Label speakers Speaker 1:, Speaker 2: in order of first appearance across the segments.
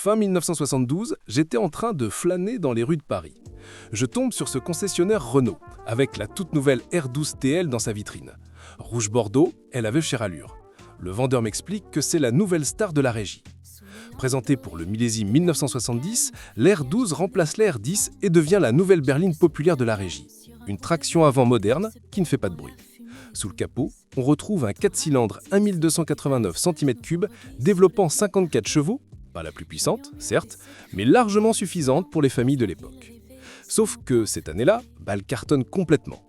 Speaker 1: Fin 1972, j'étais en train de flâner dans les rues de Paris. Je tombe sur ce concessionnaire Renault, avec la toute nouvelle R12 TL dans sa vitrine. Rouge bordeaux, elle avait chère allure. Le vendeur m'explique que c'est la nouvelle star de la régie. Présentée pour le millésime 1970, l'R12 remplace la R10 et devient la nouvelle berline populaire de la régie. Une traction avant moderne qui ne fait pas de bruit. Sous le capot, on retrouve un 4 cylindres 1289 cm3 développant 54 chevaux, pas la plus puissante, certes, mais largement suffisante pour les familles de l'époque. Sauf que cette année-là, elle cartonne complètement.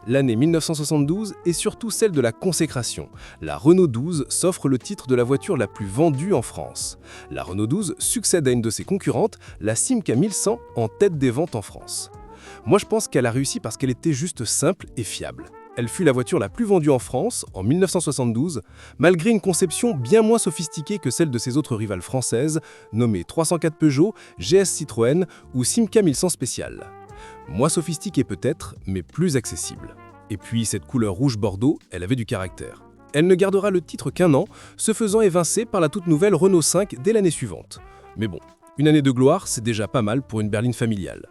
Speaker 1: L'année 1972 est surtout celle de la consécration. La Renault 12 s'offre le titre de la voiture la plus vendue en France. La Renault 12 succède à une de ses concurrentes, la Simca 1100, en tête des ventes en France. Moi je pense qu'elle a réussi parce qu'elle était juste simple et fiable. Elle fut la voiture la plus vendue en France en 1972, malgré une conception bien moins sophistiquée que celle de ses autres rivales françaises, nommées 304 Peugeot, GS Citroën ou Simca 1100 Spécial. Moins sophistiquée peut-être, mais plus accessible. Et puis cette couleur rouge bordeaux, elle avait du caractère. Elle ne gardera le titre qu'un an, se faisant évincer par la toute nouvelle Renault 5 dès l'année suivante. Mais bon, une année de gloire, c'est déjà pas mal pour une berline familiale.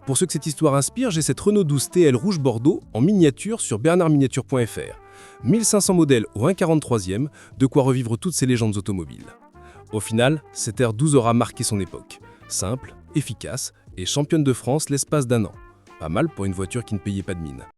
Speaker 1: Pour ceux que cette histoire inspire, j'ai cette Renault 12 TL rouge bordeaux en miniature sur bernardminiature.fr. 1500 modèles au 1,43e, de quoi revivre toutes ces légendes automobiles. Au final, cette R12 aura marqué son époque. Simple, efficace et championne de France l'espace d'un an. Pas mal pour une voiture qui ne payait pas de mine.